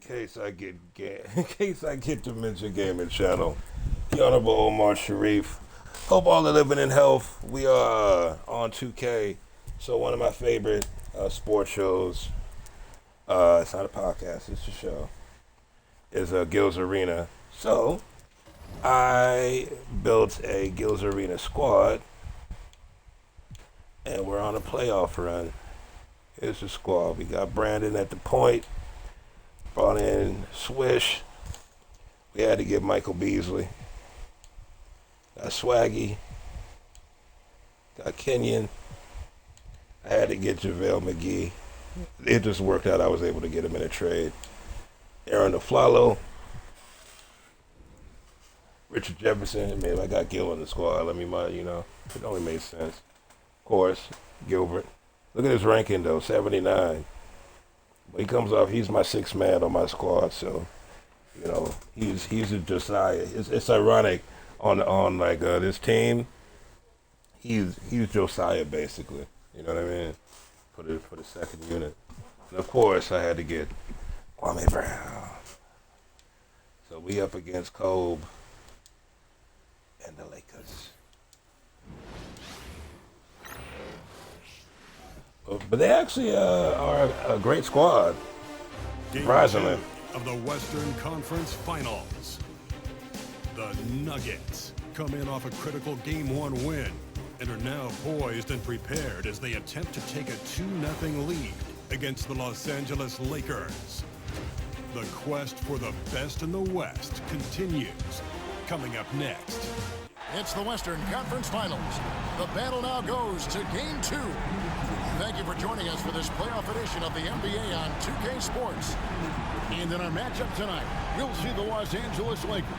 case I get in case I get to mention Gaming Channel, the Honorable Omar Sharif. Hope all are living in health. We are on 2K, so one of my favorite sports shows. It's not a podcast; it's a show. Is Gills Arena. So I built a Gills Arena squad, and we're on a playoff run. Here's the squad. We got Brandon at the point. Brought in Swish. We had to get Michael Beasley. Got Swaggy. Got Kenyon. I had to get JaVale McGee. It just worked out. I was able to get him in a trade. Aaron Aflalo. Richard Jefferson. Man, I got Gil in the squad. It only made sense. Of course, Gilbert. Look at his ranking, though, 79. When he comes off, he's my sixth man on my squad, so, he's a Josiah. It's ironic on this team. He's Josiah, basically. You know what I mean? For the second unit. And, of course, I had to get Kwame Brown. So we up against Kobe and the Lakers. But they actually are a great squad, surprisingly. Game 2 of the Western Conference Finals. The Nuggets come in off a critical Game 1 win and are now poised and prepared as they attempt to take a 2-0 lead against the Los Angeles Lakers. The quest for the best in the West continues. Coming up next. It's the Western Conference Finals. The battle now goes to Game 2. Thank you for joining us for this playoff edition of the NBA on 2K Sports. And in our matchup tonight, we'll see the Los Angeles Lakers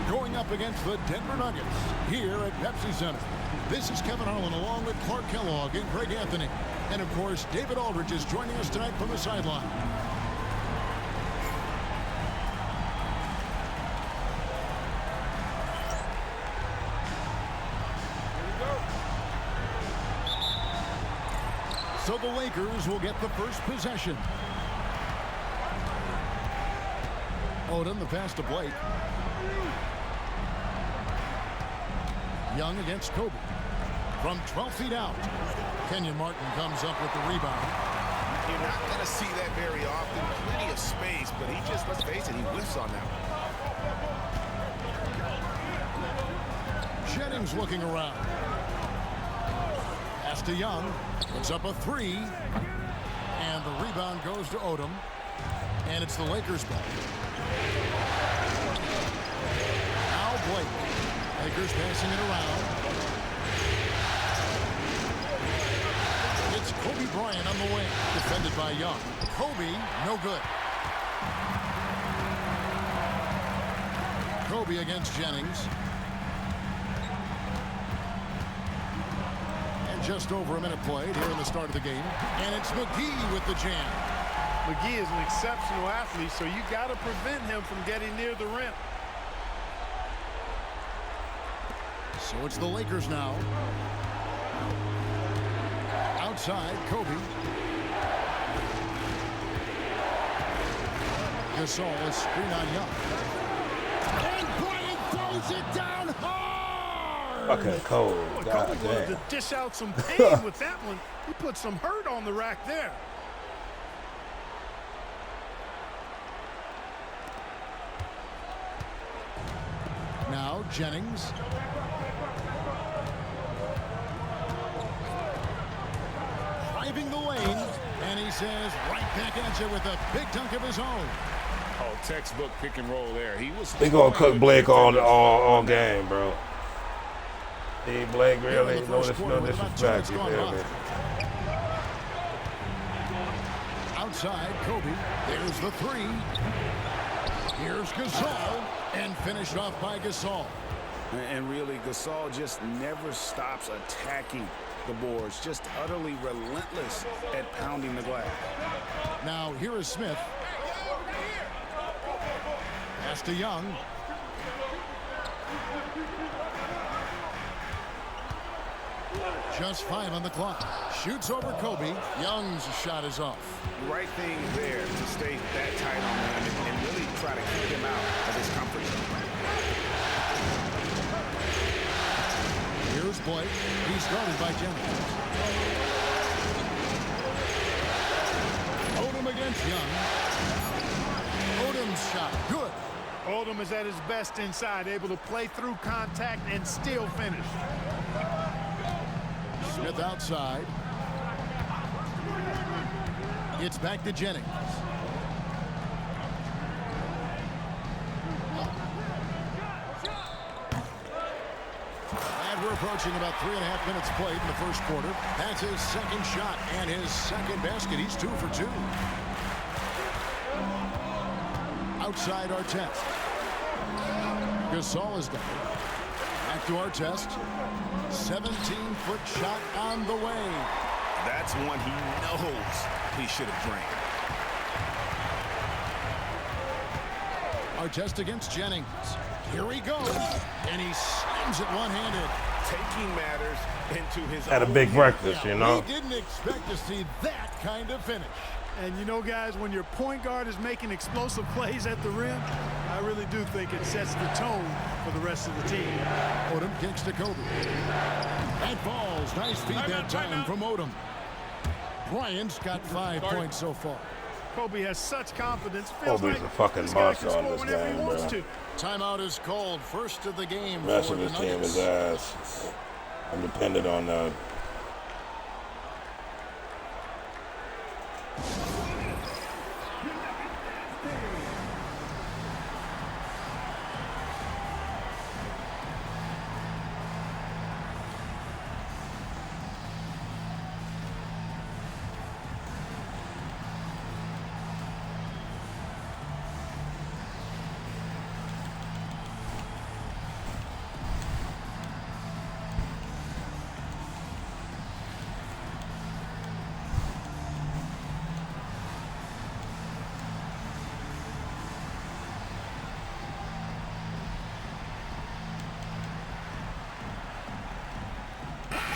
going up against the Denver Nuggets here at Pepsi Center. This is Kevin Harlan along with Clark Kellogg and Greg Anthony. And of course, David Aldridge is joining us tonight from the sideline. So the Lakers will get the first possession. Odom, the pass to Blake. Young against Kobe. From 12 feet out. Kenyon Martin comes up with the rebound. You're not going to see that very often. Plenty of space, but he just, let's face it, he whiffs on that one. Jennings looking around. Pass to Young. Puts up a three. And the rebound goes to Odom. And it's the Lakers ball. Now Blake. Lakers passing it around. It's Kobe Bryant on the wing. Defended by Young. Kobe, no good. Kobe against Jennings. Just over a minute played here in the start of the game. And it's McGee with the jam. McGee is an exceptional athlete, so you got to prevent him from getting near the rim. So it's the Lakers now. Outside, Kobe. Gasol is screen on Young. And Bryant throws it down hard. Okay, cold. Boy, God Kobe damn. wanted to dish out some pain with that one. He put some hurt on the rack there. Now Jennings. Driving the lane. And he says right back at you with a big dunk of his own. Oh, textbook pick and roll there. They gonna cook Blake all game, bro. Hey, Blake, really? No disrespect, you feel me? Outside, Kobe. There's the three. Here's Gasol. And finished off by Gasol. And really, Gasol just never stops attacking the boards. Just utterly relentless at pounding the glass. Now, here is Smith. Pass to Young. Just 5 on the clock. Shoots over Kobe. Young's shot is off. The right thing there to stay that tight on him guarded by Jennings. Odom against Young. Odom's shot, good. Oldham is at his best inside, able to play through contact and still finish. Smith outside. It's back to Jennings. And we're approaching about 3.5 minutes played in the first quarter. That's his second shot and his second basket. He's 2 for 2. Outside Artest. Gasol is down. Back to Artest. 17-foot shot on the way. That's one he knows he should have drained. Artest against Jennings. Here he goes. And he slams it one-handed. Taking matters into his Had a own big hands. breakfast, you know. We didn't expect to see that kind of finish. And you know, guys, when your point guard is making explosive plays at the rim, I really do think it sets the tone for the rest of the team. Odom kicks to Kobe. That falls. Nice feed that time from Odom. Bryant's got 5 points so far. Kobe has such confidence. Feels Kobe's like a fucking this guy monster can on score this whenever he game, wants bro. to. Timeout is called. First of the game The rest for of the his team Nuggets. is ass. I'm dependent on that.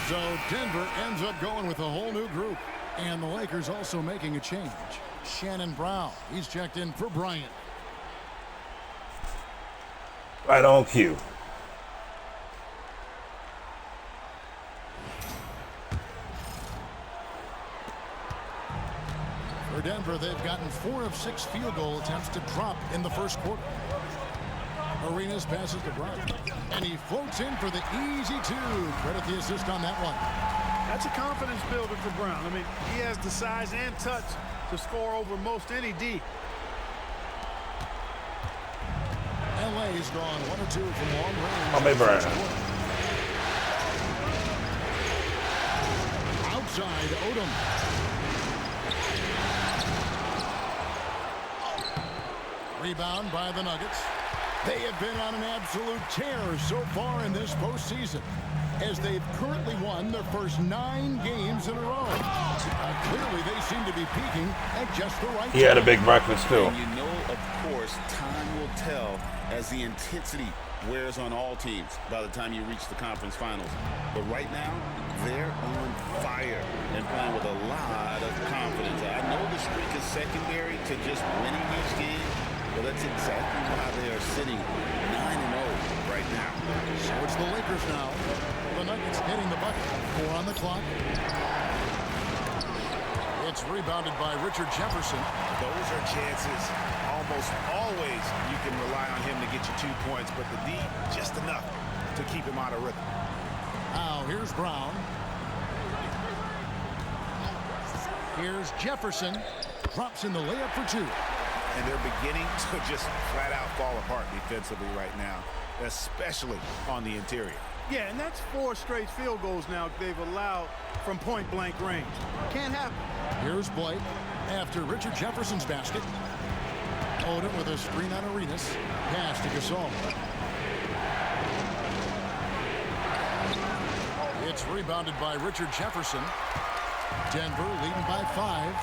So Denver ends up going with a whole new group. And the Lakers also making a change. Shannon Brown. He's checked in for Bryant. Right on cue. For Denver, they've gotten 4 of 6 field goal attempts to drop in the first quarter. Arenas passes to Brown. And he floats in for the easy 2. Credit the assist on that one. That's a confidence builder for Brown. I mean, he has the size and touch to score over most any D. LA's gone 1 or 2 from long range. I'll be Brown. Outside, Odom. Rebound by the Nuggets. They have been on an absolute tear so far in this postseason, as they've currently won their first 9 games in a row. Clearly, they seem to be peaking at just the right time. He had a big breakfast too. And you know, of course, time will tell as the intensity wears on all teams by the time you reach the conference finals. But right now, they're on fire and playing with a lot of confidence. I know the streak is secondary to just winning each game, but that's exactly why they are sitting 9-0 right now. So it's the Lakers now. The Nuggets hitting the bucket. 4 on the clock. It's rebounded by Richard Jefferson. Those are chances. Almost always you can rely on him to get you 2 points, but the D, just enough to keep him out of rhythm. Now here's Brown. Here's Jefferson. Drops in the layup for 2. And they're beginning to just flat out fall apart defensively right now, especially on the interior. Yeah, and that's 4 straight field goals now they've allowed from point-blank range. Can't happen. Here's Blake after Richard Jefferson's basket. Odom with a screen on Arenas. Pass to Gasol. It's rebounded by Richard Jefferson. Denver leading by 5.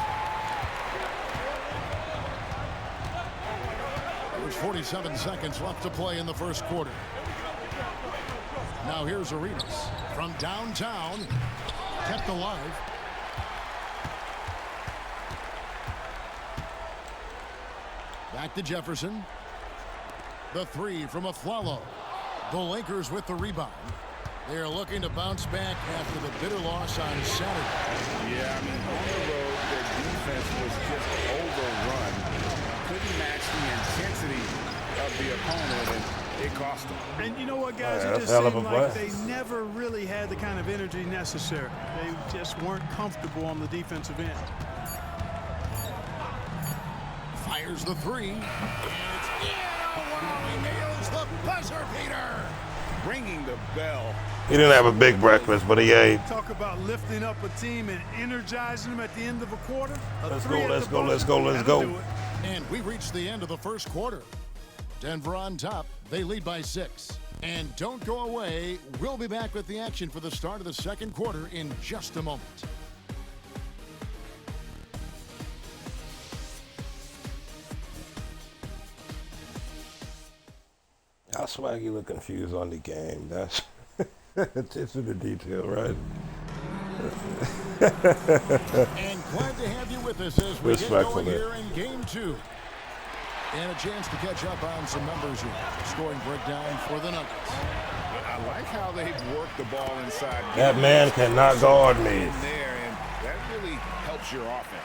There's 47 seconds left to play in the first quarter. Now here's Arenas from downtown. Kept alive. Back to Jefferson. The 3 from Aflalo. The Lakers with the rebound. They're looking to bounce back after the bitter loss on Saturday. Yeah, I mean, on the road, their defense was just overrun. Couldn't match the intensity of the opponent, and it cost them. And you know what, guys? Yeah, It just that's a hell of seemed a like play. they never really had the kind of energy necessary. They just weren't comfortable on the defensive end. Fires the three. And it's in. Oh, wow, he nails the buzzer beater. Ringing the bell. He didn't have a big breakfast, but he ate. Talk about lifting up a team and energizing them at the end of a quarter. Let's go. And we reached the end of the first quarter. Denver on top. They lead by 6. And don't go away. We'll be back with the action for the start of the second quarter in just a moment. How Swaggy look confused on the game. That's attention to detail, right? And glad to have you with us as we get going here in game 2. And a chance to catch up on some numbers here. Scoring breakdown for the Nuggets. I like how they've worked the ball inside. That man cannot guard me. In there, and that really helps your offense.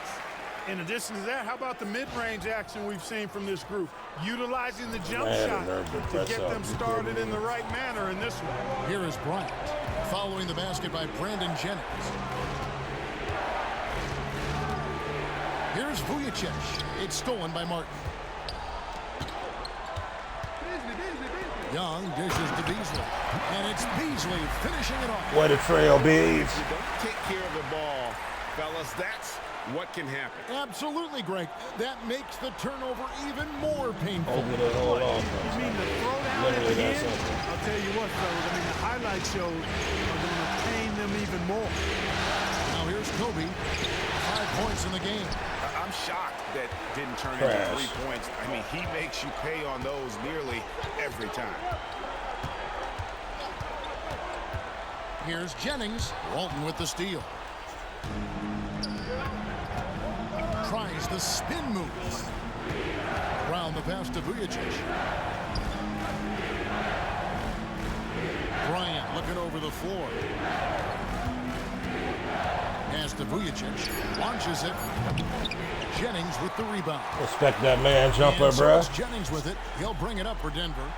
In addition to that, how about the mid-range action we've seen from this group? Utilizing the jump Man, shot nerve to to press get up. them started in the right manner in this one. Here is Bryant. Following the basket by Brandon Jennings. Here's Vujicic. It's stolen by Martin. Young dishes to Beasley. And it's Beasley finishing it off. What a trail, Beads. You don't take care of the ball, fellas. That's what can happen. Absolutely, Greg. That makes the turnover even more painful. Over the whole off. You mean the throwdown at Literally the that's end? something. I'll tell you what, fellas. I mean, the highlight shows are going to pain them even more. Now here's Kobe. 5 points in the game. I'm shocked that didn't turn Trash. into 3 points. I mean, he makes you pay on those nearly every time. Here's Jennings. Walton with the steal. Tries the spin move. Round the pass to Vujicic. Bryant looking over the floor. Pass to Vujicic. Launches it. Jennings with the rebound. Respect that man jumper, And so bruh. it's Jennings with it. He'll bring it up for Denver.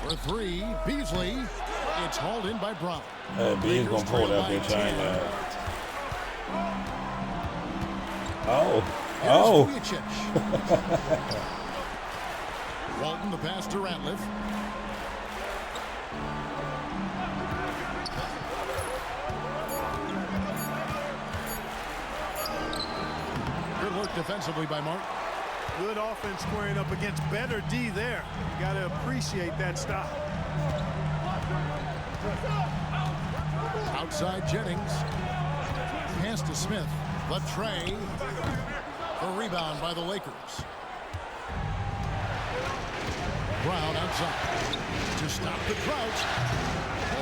For 3, Beasley. It's hauled in by Brown. Beads gonna pull that bitch out now. Oh. Oh. Walton the pass to Ratliff. Good work defensively by Martin. Good offense squaring up against better D there. You got to appreciate that stop. Outside Jennings. Pass to Smith. The tray. A rebound by the Lakers. Brown outside. To stop the crouch.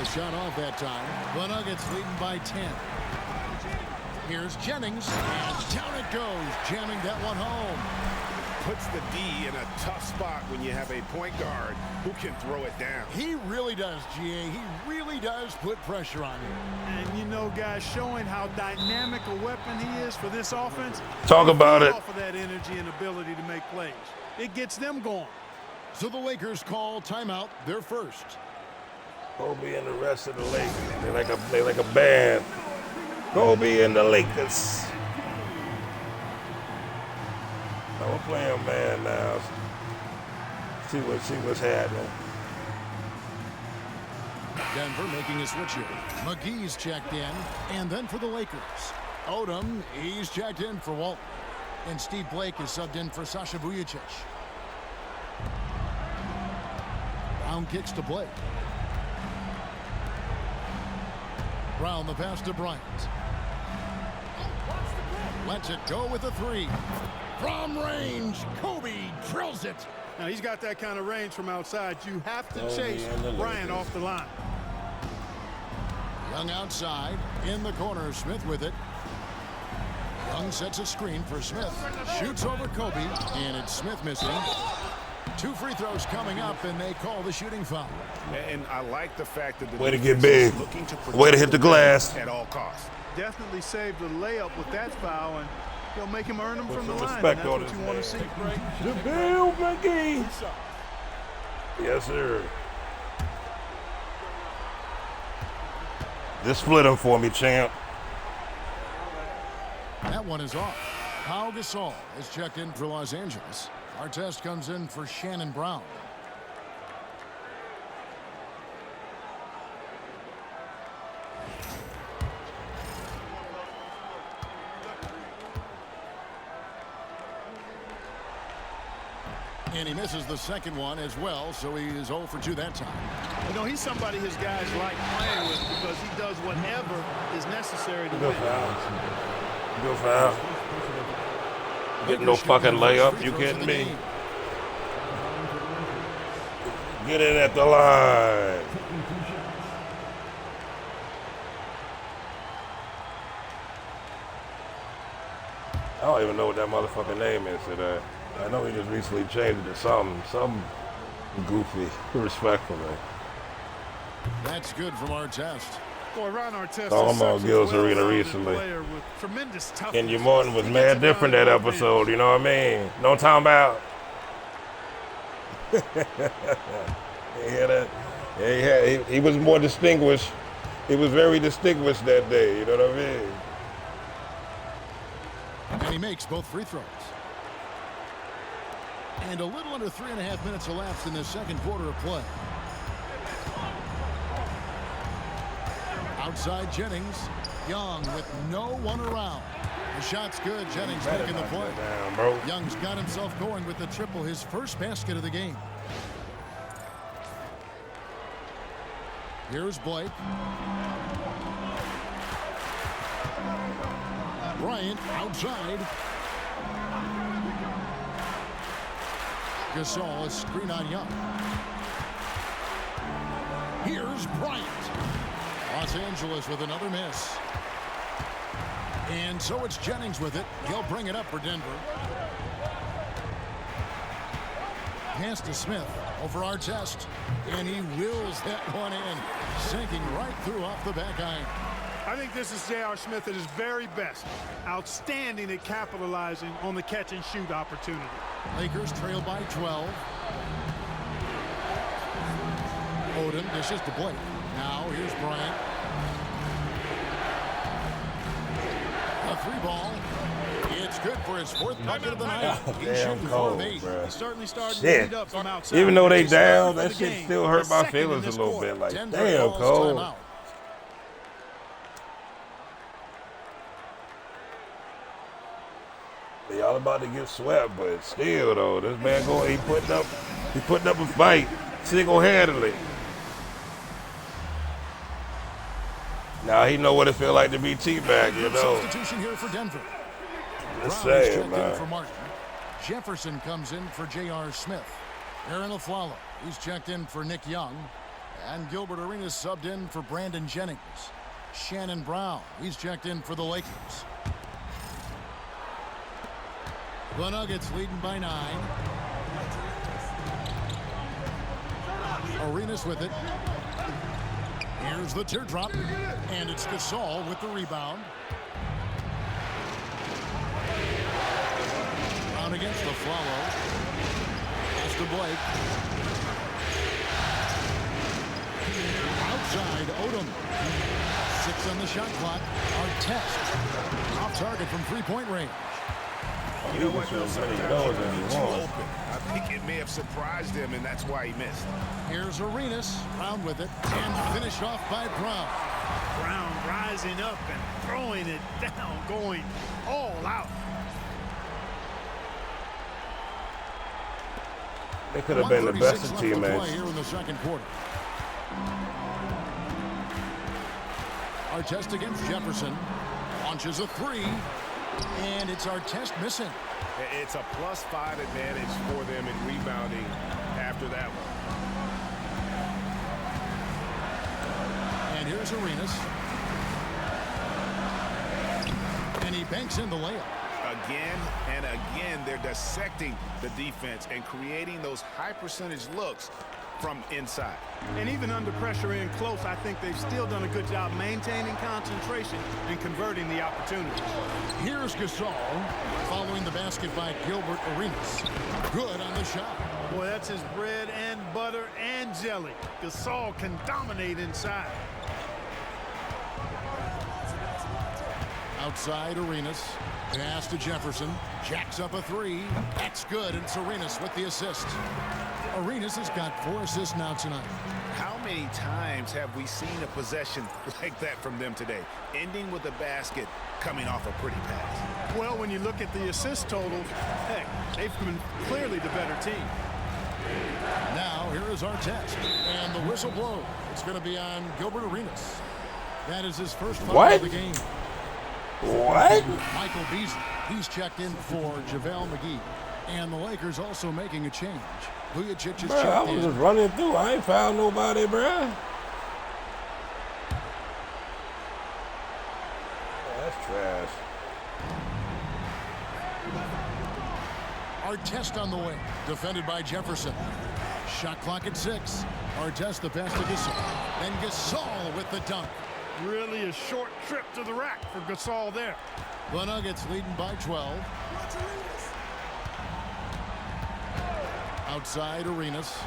A shot off that time. The Nuggets leading by 10. Here's Jennings. And down it goes. Jamming that one home. Puts the D in a tough spot when you have a point guard who can throw it down. He really does, GA. He really does put pressure on him. And you know, guys, showing how dynamic a weapon he is for this offense. Talk about it. Off of that energy and ability to make plays. It gets them going. So the Lakers call timeout, their first. Kobe and the rest of the Lakers. They like a band. Kobe and the Lakers. Now we're playing man now. See what's happening. Denver making a switch here. McGee's checked in, and then for the Lakers. Odom, he's checked in for Walton. And Steve Blake is subbed in for Sasha Vujicic. Brown kicks to Blake. Brown the pass to Bryant. Lets it go with a 3. From range, Kobe drills it. Now, he's got that kind of range from outside. You have to Kobe chase and the Bryant Lakers. off the line. Young outside, in the corner, Smith with it. Young sets a screen for Smith. Shoots over Kobe, and it's Smith missing. 2 free throws coming up, and they call the shooting foul. And I like the fact that the Way to get defense is big. looking to Way to hit the glass. at all costs. Definitely saved the layup with that foul, and he'll make him earn them from the line. And Respect that's on what his you want to name. see. The Bill McGee. Yes, sir. Just split him for me, champ. That one is off. Pau Gasol is checked in for Los Angeles. Artest comes in for Shannon Brown. And he misses the second one as well, so he is 0 for 2 that time. You know, he's somebody his guys like playing with because he does whatever is necessary to Good win. foul. Good foul. Getting no fucking layup. You kidding me? Get it at the line. I don't even know what that motherfucking name is today. I know he just recently changed it to something goofy, respectfully. That's good from Artest. Boy, Ron Artest Talking is about such a Gil's Arena well-rounded recently. player with tremendous toughness. Kenya Morton was He mad gets it different done that on both episode, ends. you know what I mean? No talking about. You hear that? Yeah, he was more distinguished. He was very distinguished that day, you know what I mean? And he makes both free throws. And a little under 3.5 minutes elapsed in the second quarter of play. Outside Jennings. Young with no one around. The shot's good. Jennings making the play. Down, bro. Young's got himself going with the triple, his first basket of the game. Here's Blake. Bryant outside. Gasol, a screen on Young. Here's Bryant. Los Angeles with another miss. And so it's Jennings with it. He'll bring it up for Denver. Pass to Smith over Artest. And he wills that one in. Sinking right through off the back iron. I think this is J.R. Smith at his very best. Outstanding at capitalizing on the catch-and-shoot opportunity. Lakers trail by 12. Odom dishes to Blake. Now here's Bryant. A 3-ball. It's good for his 4th bucket of the night. He's Damn shooting 4 cold, of 8. bro. He's certainly starting to Shit. lead up from outside. Even though they He's starting down, for that the shit game. still hurt The my second in feelings a this little quarter. bit. Like, Denver damn, calls Cole. timeout. Y'all about to get swept, but still though, this man he putting up a fight single-handedly. Now he know what it feel like to be teabagged, you know. Substitution here for Denver. Just Brown is saying, checked in man. for Martin. Jefferson comes in for J.R. Smith. Aaron Aflalo, he's checked in for Nick Young. And Gilbert Arenas subbed in for Brandon Jennings. Shannon Brown, he's checked in for the Lakers. The Nuggets leading by 9. Arenas with it. Here's the teardrop. And it's Gasol with the rebound. Brown against the follow. Pass to Blake. Outside, Odom. 6 on the shot clock. Artest. Off target from 3-point range. You know what, though? Sometimes you need too open. I think it may have surprised him, and that's why he missed. Here's Arenas. Brown with it. And finished off by Brown. Brown rising up and throwing it down, going all out. They could have been the best of 1:36 left to play teammates. here in the second quarter. Artest against Jefferson. Launches a 3. And it's Artest missing. It's a +5 advantage for them in rebounding after that one. And here's Arenas. And he banks in the layup. again and again. They're dissecting the defense and creating those high percentage looks from inside. And even under pressure in close, I think they've still done a good job maintaining concentration and converting the opportunities. Here's Gasol following the basket by Gilbert Arenas. Good on the shot. Boy, that's his bread and butter and jelly. Gasol can dominate inside. Outside Arenas. Pass to Jefferson. Jacks up a three. That's good, and it's Arenas with the assist. Arenas has got 4 assists now tonight. How many times have we seen a possession like that from them today, ending with a basket coming off a pretty pass? Well, when you look at the assist totals, heck, they've been clearly the better team. Now, here is our test. And the whistle blows. It's going to be on Gilbert Arenas. That is his first foul of the game. What? Michael Beasley, he's checked in for JaVale McGee. And the Lakers also making a change. Vujacic is Bruh, I checked was in. just running through. I ain't found nobody, bruh. That's trash. Artest on the way. Defended by Jefferson. Shot clock at 6. Artest the pass to Gasol. And Gasol with the dunk. Really a short trip to the rack for Gasol there. The Nuggets leading by 12. Outside Arenas.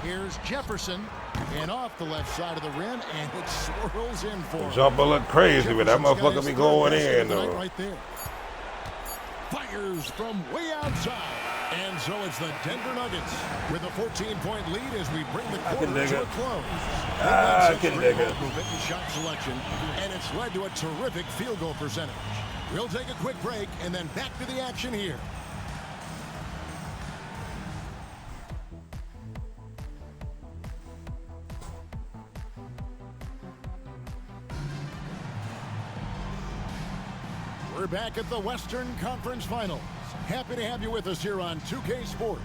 Here's Jefferson. And off the left side of the rim. And it swirls in for him. Jumper look crazy, but that motherfucker be going in, though. Right there. Fires from way outside. And so it's the Denver Nuggets with a 14-point lead as we bring the quarter to a close. I can dig it. Movement and shot selection, and it's led to a terrific field goal percentage. We'll take a quick break and then back to the action here. We're back at the Western Conference Finals. Happy to have you with us here on 2K Sports.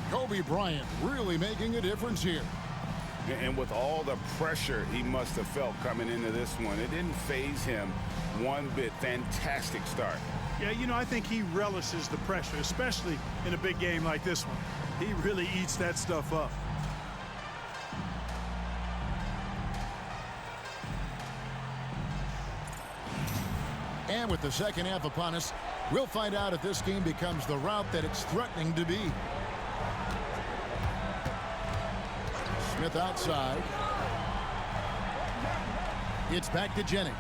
Kobe Bryant really making a difference here. And with all the pressure he must have felt coming into this one, it didn't faze him one bit. Fantastic start. Yeah, you know, I think he relishes the pressure, especially in a big game like this one. He really eats that stuff up. And with the second half upon us, we'll find out if this game becomes the route that it's threatening to be. Smith outside. It's back to Jennings.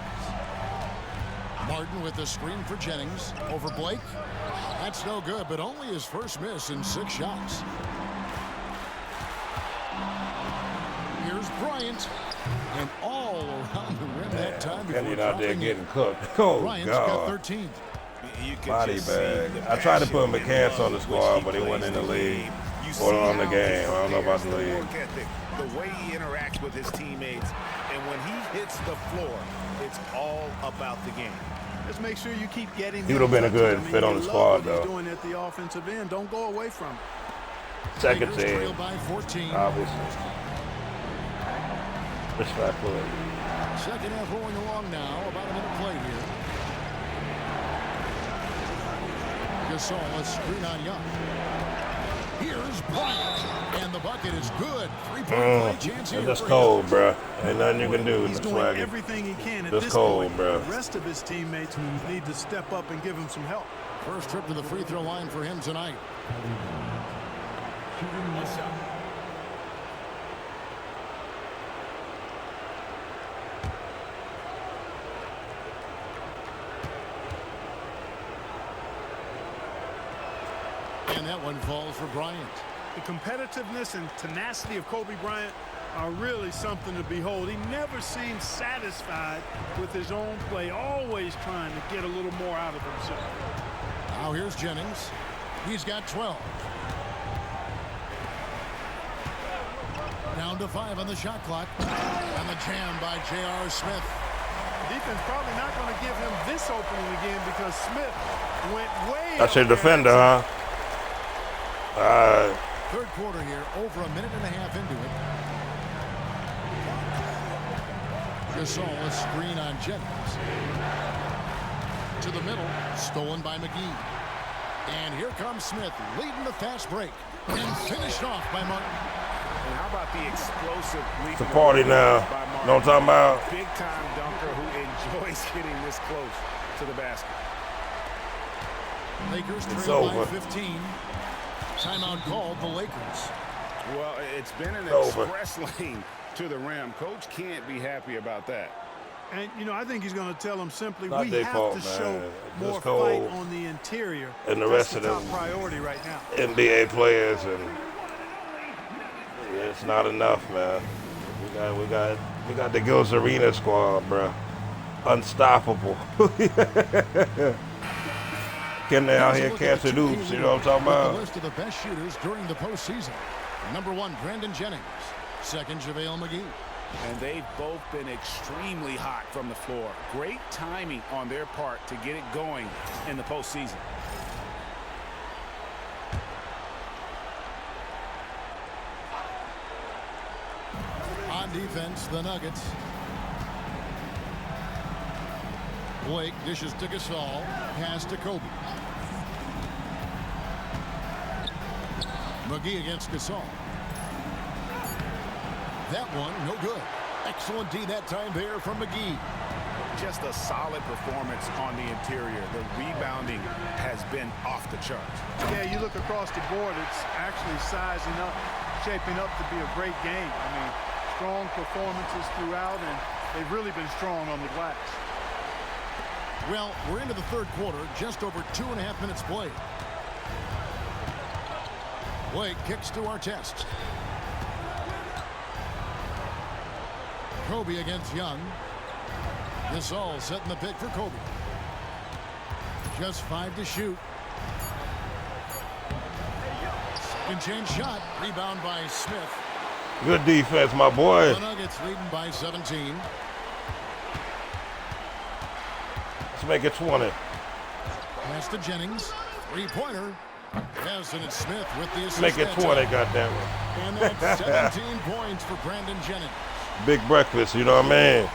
Martin with the screen for Jennings. Over Blake. That's no good, but only his first miss in 6 shots. Here's Bryant. And all around the rim that time before Kenny out there dropping getting it. cooked. Oh, Bryant's got God. 13. Body bag. I tried to put McCants on the squad, but he wasn't in the league or on the game. I don't know about the league. The way he interacts with his teammates, and when he hits the floor, it's all about the game. Just make sure you keep getting. He would have been a good fit on the squad, though. though. Doing at the offensive end, don't go away from it. Second Lakers trail team, by 14. obviously. Respectfully. Second half rolling along now. About a minute play here. Gasol, a screen on Young. Here's Bryant. And the bucket is good. 3-point play chance here. It's just for cold, him. bro. Ain't nothing you can do. He's It's doing swaggy. everything he can at Just this cold, point. bro. The rest of his teammates need to step up and give him some help. First trip to the free throw line for him tonight. And that one falls for Bryant. The competitiveness and tenacity of Kobe Bryant are really something to behold. He never seems satisfied with his own play, always trying to get a little more out of himself. Now here's Jennings. He's got 12. Down to 5 on the shot clock. And the jam by J.R. Smith. Defense probably not going to give him this opening again because Smith went way That's your out there. defender, huh? Third quarter here, over a minute and a half into it. Gasol, a screen on Jennings. To the middle, stolen by McGee. And here comes Smith, leading the fast break. And finished off by Martin. And how about the explosive leap? It's a party now. You know what I'm talking about? Big-time dunker who enjoys getting this close to the basket. Lakers It's trail over. by 15. Timeout called the Lakers. Well, it's been an Over. express lane to the rim. Coach can't be happy about that. And, you know, I think he's going to tell them simply, Not we their have fault, to man. show Just more Cole fight on the interior. and the That's rest of the top them priority right now. NBA players, and yeah, it's not enough, man. We got the Gills Arena squad, bro. Unstoppable. Can they out Here's a here look at the catching 2K hoops? You know what I'm talking with about? The list of the best shooters during the postseason. Number 1, Brandon Jennings. Second, JaVale McGee. And they've both been extremely hot from the floor. Great timing on their part to get it going in the postseason. On defense, the Nuggets. Blake dishes to Gasol. Pass to Kobe. McGee against Gasol. That one, no good. Excellent D that time there from McGee. Just a solid performance on the interior. The rebounding has been off the charts. Yeah, you look across the board, it's actually sizing up, shaping up to be a great game. I mean, strong performances throughout, and they've really been strong on the glass. Well, we're into the third quarter, just over 2.5 minutes played. Blake kicks to Artest. Kobe against Young. Gasol setting the pick for Kobe. Just 5 to shoot. Second change shot. Rebound by Smith. Good defense, my boy. The Nuggets leading by 17. Let's make it 20. Pass to Jennings. 3-pointer. Yes, and it's Smith with the assist. Make it that 20, time. goddammit. And that's 17 points for Brandon Jennings. Big breakfast, you know what I mean?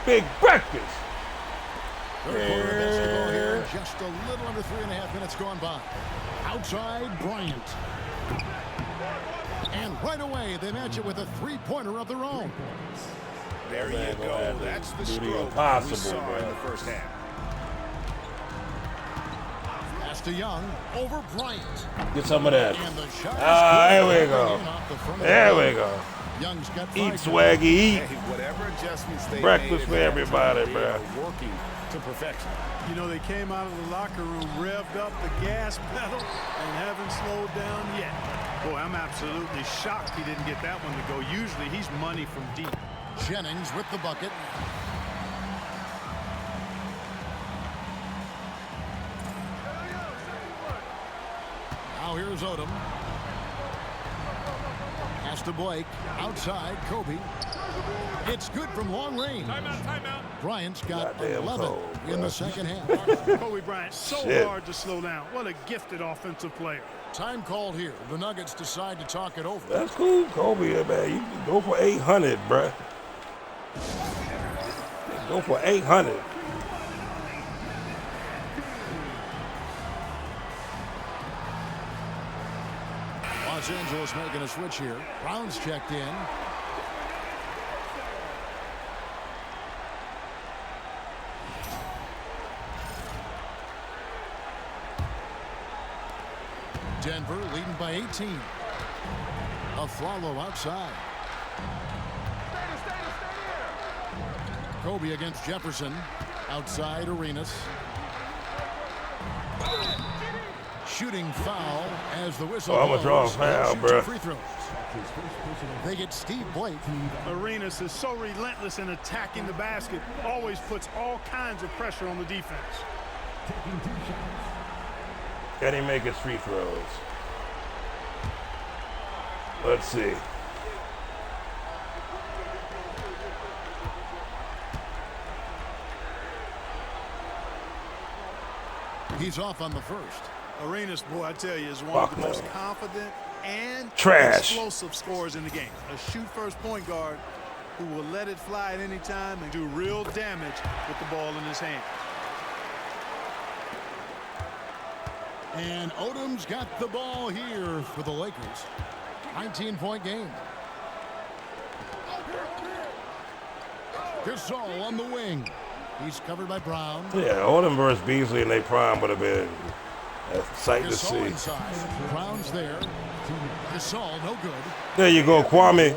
Big breakfast. Third quarter of basketball here. Just a little under 3.5 minutes gone by. Outside, Bryant. And right away, they match it with a 3-pointer of their own. There you go. That's the Do the stroke we impossible, saw in man. the first half. Pass to Young. Over Bryant. Get some of that. And the shot is There good. we go. In off the front of the There rim. we go. Young's got 5 Eat, points. swaggy, eat. Hey, whatever adjustments they Breakfast made at for halftime, everybody, they bruh. are working to perfection. You know, they came out of the locker room, revved up the gas pedal, and haven't slowed down yet. Boy, I'm absolutely shocked he didn't get that one to go. Usually he's money from deep. Jennings with the bucket. Now here's Odom. Pass to Blake. Outside, Kobe. It's good from long range. Timeout. Bryant's got Goddamn 11 cold, in bruh. the second half. Kobe Bryant, so Shit. hard to slow down. What a gifted offensive player. Time called here. The Nuggets decide to talk it over. That's cool, Kobe, man. You can go for 800, bruh. Go for 800. Los Angeles making a switch here. Brown's checked in. Denver leading by 18. Aflalo outside. Kobe against Jefferson. Outside Arenas. Shooting foul as the whistle Oh, I'm gonna draw a blows. foul, They'll shoot bruh. 2 free throws. They get Steve Blake. Arenas is so relentless in attacking the basket. Always puts all kinds of pressure on the defense. Can he make his free throws? Let's see. He's off on the first. Arenas, boy, I tell you, is one of Fuck the no. most confident and Trash. explosive scorers in the game. A shoot-first point guard who will let it fly at any time and do real damage with the ball in his hand. And Odom's got the ball here for the Lakers. 19-point game. Gasol on the wing. He's covered by Brown. Yeah, Odom versus Beasley in their prime would have been a sight to see. Gasol inside. Brown's there. Gasol, no good. There you go, Kwame.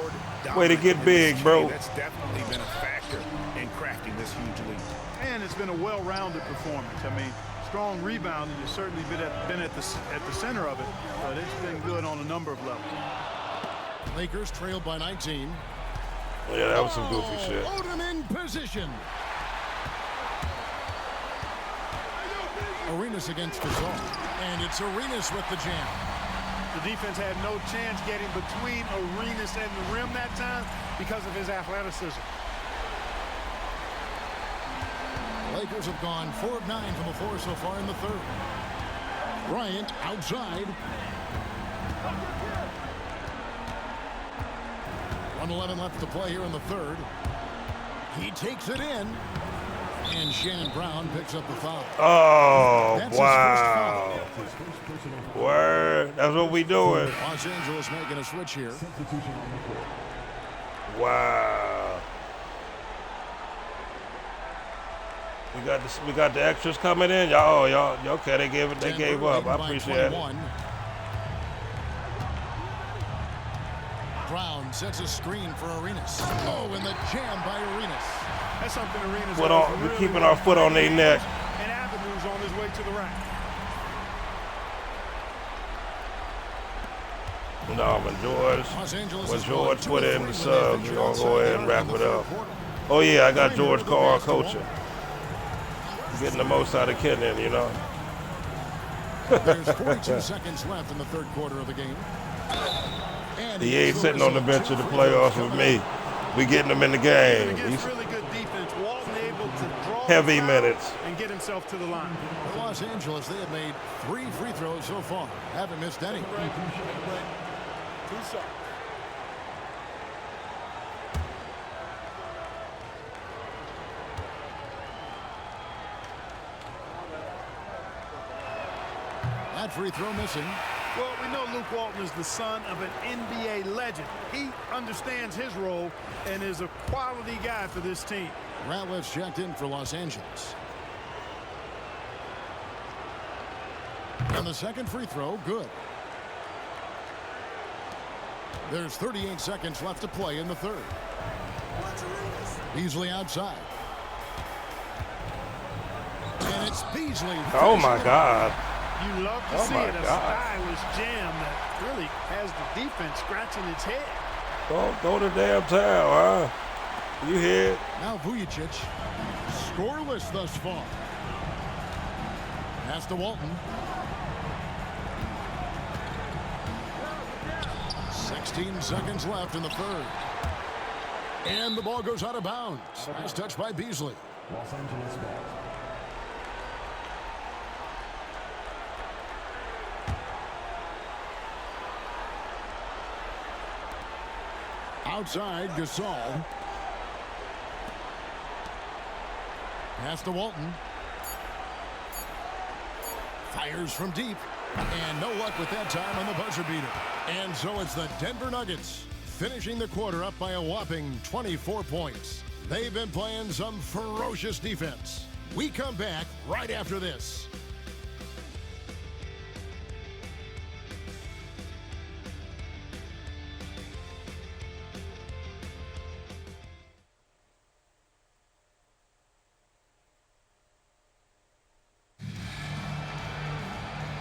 Way to get big, bro. That's definitely been a factor in crafting this huge lead. And it's been a well-rounded performance. I mean, strong rebounding has certainly been at the center of it, but it's been good on a number of levels. Lakers trailed by 19. Yeah, that was some goofy shit. Odom in position. Arenas against Gasol. And it's Arenas with the jam. The defense had no chance getting between Arenas and the rim that time because of his athleticism. Lakers have gone 4 of 9 from the floor so far in the third. Bryant outside. 1:11 left to play here in the third. He takes it in. And Shannon Brown picks up the foul. Oh, That's wow. Word. That's what we doing. Los Angeles making a switch here. Wow. We got the extras coming in. Y'all okay, they gave up. I appreciate it. Brown sets a screen for Arenas. Oh, and the jam by Arenas. That's something Arenas We're keeping our foot on their neck. And Avenue's on his way to the rack. No, when George put in the subs, we're going to go ahead and wrap it up. Oh, yeah, I got George Carr coaching. Getting the most out of Kenan, you know. There's 42 seconds left in the third quarter of the game. And he ain't sitting on the bench of the playoffs with me. We getting him in the game. He's really good defense. Walton able to draw heavy minutes and get himself to the line. For Los Angeles, they have made 3 free throws so far. Haven't missed any. That free throw missing. Well, we know Luke Walton is the son of an NBA legend. He understands his role and is a quality guy for this team. Ratliff's checked in for Los Angeles. And the second free throw, good. There's 38 seconds left to play in the third. Beasley outside. And it's Beasley. Oh, my God. You love to see it, a stylish jam that really has the defense scratching its head. Go to damn town, huh? You hear it? Now Vujicic, scoreless thus far. Pass to Walton. 16 seconds left in the third. And the ball goes out of bounds. Nice touch by Beasley. Los Angeles ball. Outside, Gasol. Pass to Walton. Fires from deep. And no luck with that time on the buzzer beater. And so it's the Denver Nuggets finishing the quarter up by a whopping 24 points. They've been playing some ferocious defense. We come back right after this.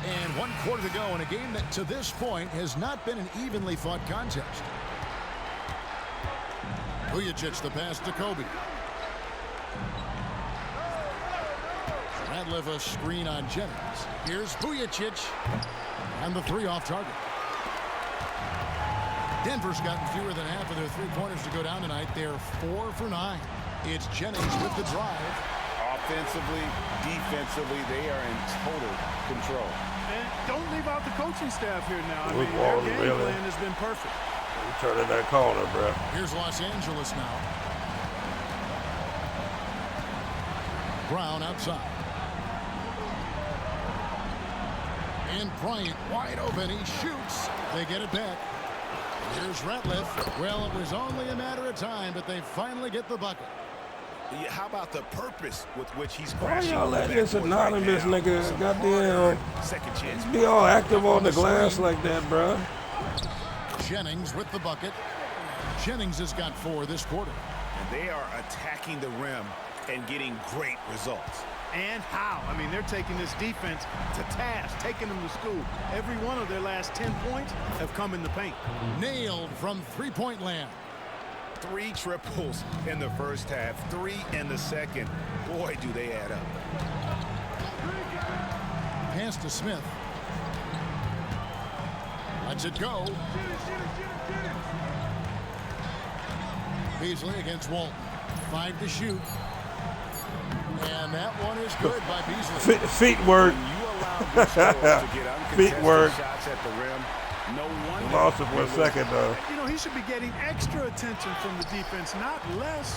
And 1 quarter to go in a game that to this point has not been an evenly fought contest. Vujicic the pass to Kobe. Ratliff a screen on Jennings. Here's Vujicic. And the 3 off target. Denver's gotten fewer than half of their 3-pointers to go down tonight. They're 4 for 9. It's Jennings with the drive. Offensively, defensively, they are in total control. And don't leave out the coaching staff here now. I Luke mean, Walton, their game really? plan has been perfect. We turning that corner, bro. Here's Los Angeles now. Brown outside. And Bryant wide open. He shoots. They get it back. Here's Ratliff. Well, it was only a matter of time, but they finally get the bucket. Yeah, how about the purpose with which he's Why crashing? y'all letting this right anonymous now? nigga Some goddamn second chance. be all active on the glass like that, bruh? Jennings with the bucket. Jennings has got 4 this quarter. And they are attacking the rim and getting great results. And how? I mean, they're taking this defense to task, taking them to school. Every one of their last 10 points have come in the paint. Nailed from three-point land. 3 triples in the first half, 3 in the second. Boy, do they add up. Pass to Smith. Lets it go. Beasley against Walton. 5 to shoot. And that one is good by Beasley. Feet work. When you allow these scorers to get Feet uncontested work. shots at the rim, no wonder. Lost it for a second, though. You know, he should be getting extra attention from the defense, not less.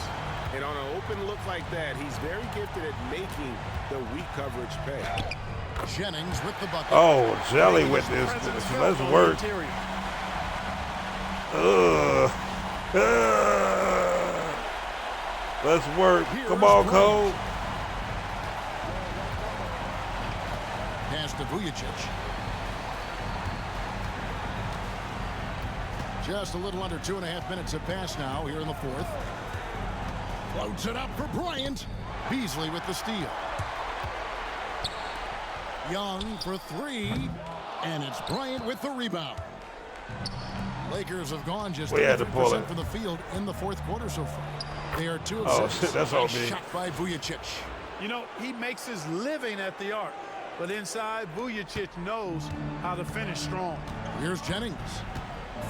And on an open look like that, he's very gifted at making the weak coverage pay. Jennings with the bucket. Oh, Jelly with this. Let's work. Let's work. Come on, Cole. Pass to Vujacic. Just a little under 2.5 minutes have passed now here in the 4th. Loads it up for Bryant. Beasley with the steal. Young for 3. And it's Bryant with the rebound. Lakers have gone just We had to pull 30% it. from the field in the 4th quarter so far. They are 2 of Oh, 6. shit, that's all Nice me. shot by Vujacic. You know, he makes his living at the arc. But inside, Vujacic knows how to finish strong. Here's Jennings.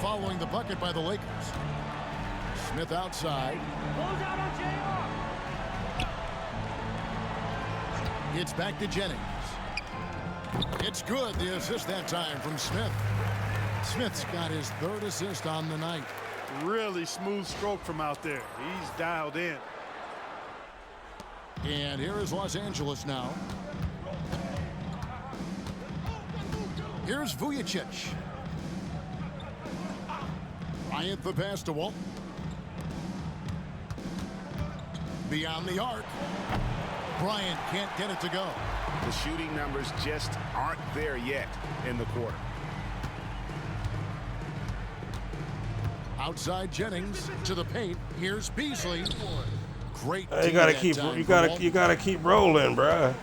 Following the bucket by the Lakers. Smith outside. It's back to Jennings. It's good. The assist that time from Smith. Smith's got his 3rd assist on the night. Really smooth stroke from out there. He's dialed in. And here is Los Angeles now. Here's Vujacic. Bryant the pass to Walton. Beyond the arc. Bryant can't get it to go. The shooting numbers just aren't there yet in the quarter. Outside Jennings to the paint. Here's Beasley. Great. You gotta keep. You gotta keep rolling, bruh.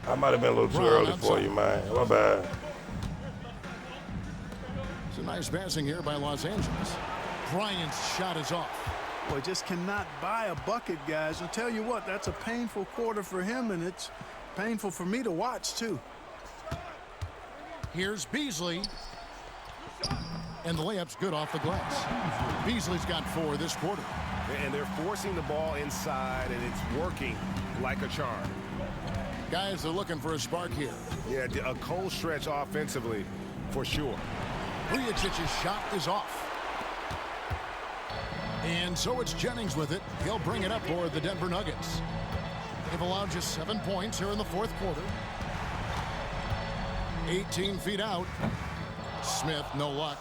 I might have been a little too early for you, man. My bad. It's a nice passing here by Los Angeles. Bryant's shot is off. Boy, just cannot buy a bucket, guys. I'll tell you what, that's a painful quarter for him, and it's painful for me to watch, too. Here's Beasley. And the layup's good off the glass. Beasley's got 4 this quarter. And they're forcing the ball inside, and it's working like a charm. Guys, they're looking for a spark here. Yeah, a cold stretch offensively, for sure. Vujacic's shot is off. And so it's Jennings with it. He'll bring it up for the Denver Nuggets. They've allowed just 7 points here in the 4th quarter. 18 feet out. Smith, no luck.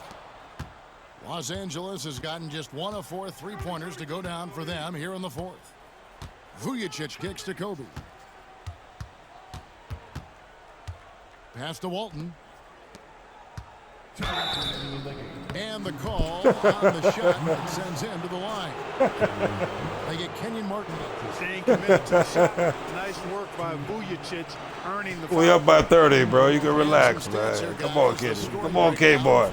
Los Angeles has gotten just 1 of 4 3-pointers to go down for them here in the 4th. Vujacic kicks to Kobe. Pass to Walton. And the call on the shot that sends him to the line. They get Kenyon Martin. Staying committed to the shot. Nice work by Vujacic, earning the foul. We up by 30, bro. You can relax, man. Come on, kid. Come on, K-boy.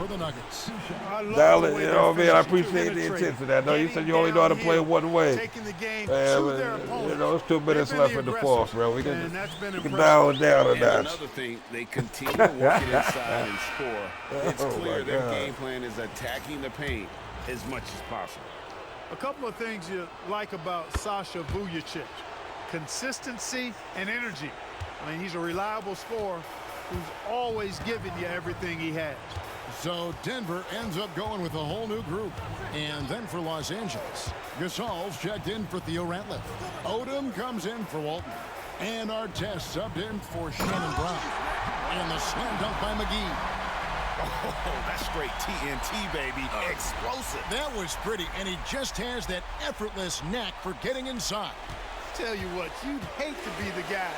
Dial it. You know what I mean? I appreciate the intensity. I know you said you only know how to play one way. Taking the game Man, to their opponent. you know, it's 2 minutes They've left been in the the 4th, aggressors, bro. We and that's been can impressive. dial it down a And notch. another thing, they continue to work it inside and score. It's Oh, clear my their God. game plan is attacking the paint as much as possible. A couple of things you like about Sasha Vujacic. Consistency and energy. I mean, he's a reliable scorer who's always giving you everything he has. So Denver ends up going with a whole new group. And then for Los Angeles, Gasol's checked in for Theo Ratliff. Odom comes in for Walton. And Artest subbed in for Shannon Brown. And the slam dunk by McGee. Oh, that's straight TNT, baby. Explosive. That was pretty, and he just has that effortless knack for getting inside. Tell you what, you'd hate to be the guy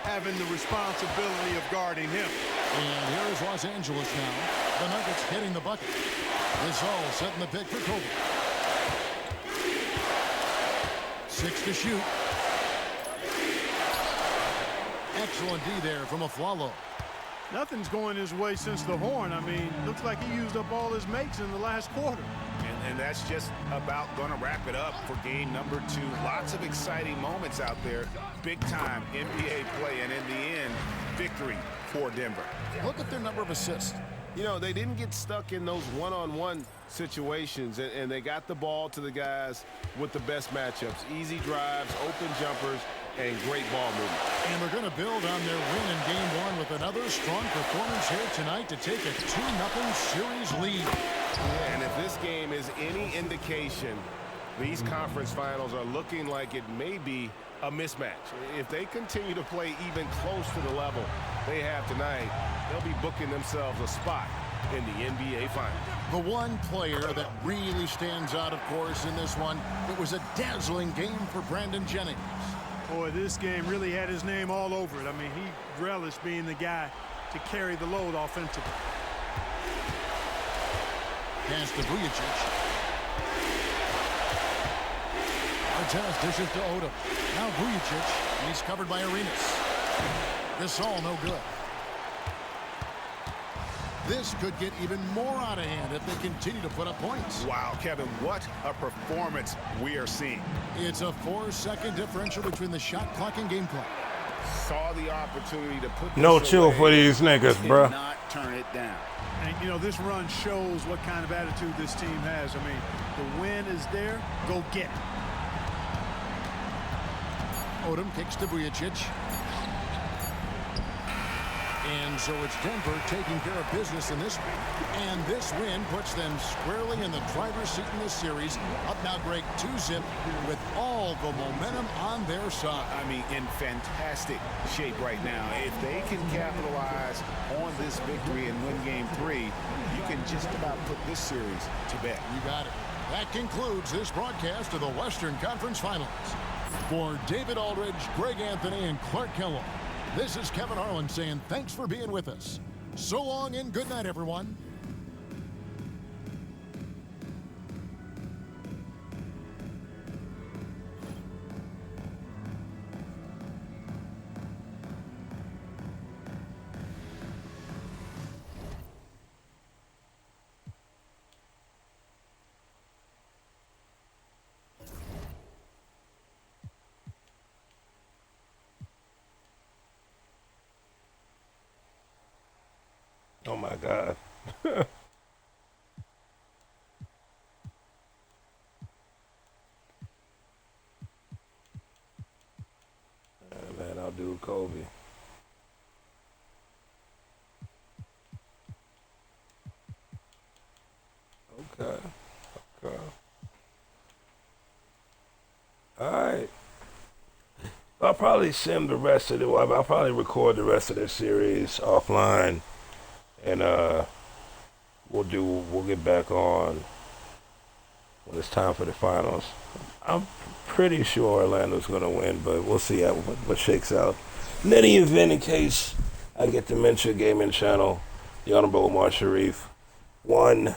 having the responsibility of guarding him. And here is Los Angeles now. The Nuggets hitting the bucket. This all setting the pick for Kobe. 6 to shoot. Excellent D there from Aflalo. Nothing's going his way since the horn. I mean, looks like he used up all his makes in the last quarter. And that's just about going to wrap it up for game number 2. Lots of exciting moments out there. Big-time NBA play, and in the end, victory for Denver. Look at their number of assists. You know, they didn't get stuck in those one-on-one situations, and they got the ball to the guys with the best matchups. Easy drives, open jumpers, and great ball movement. And they're going to build on their win in game 1 with another strong performance here tonight to take a 2-0 series lead. And if this game is any indication, these conference finals are looking like it may be a mismatch. If they continue to play even close to the level they have tonight, they'll be booking themselves a spot in the NBA Finals. The one player that really stands out, of course, in this one, it was a dazzling game for Brandon Jennings. Boy, this game really had his name all over it. I mean, he relished being the guy to carry the load offensively. Pass to Vujicic. Artest dishes to Odom. Now Vujicic, and he's covered by Arenas. This all no good. This could get even more out of hand if they continue to put up points. Wow, Kevin, what a performance we are seeing. It's a 4-second differential between the shot clock and game clock. Saw the opportunity to put No this chill away. for these niggas, Did bro. not turn it down. And, you know, this run shows what kind of attitude this team has. I mean, the win is there. Go get it. Odom kicks to Vujicic. And so it's Denver taking care of business in this one. And this win puts them squarely in the driver's seat in this series. Up now, Greg, 2-0 with all the momentum on their side. I mean, in fantastic shape right now. If they can capitalize on this victory and win game 3, you can just about put this series to bed. You got it. That concludes this broadcast of the Western Conference Finals. For David Aldridge, Greg Anthony, and Clark Kellogg, this is Kevin Harlan saying thanks for being with us. So long and good night, everyone. Oh, my God. Man, I'll do Kobe. Okay. Okay. All right. I'll probably sim the rest of I'll probably record the rest of this series offline. And we'll get back on when it's time for the finals. I'm pretty sure Orlando's going to win, but we'll see what shakes out. In any event, in case I get to mention Gaming Channel, the Honorable Omar Sharif won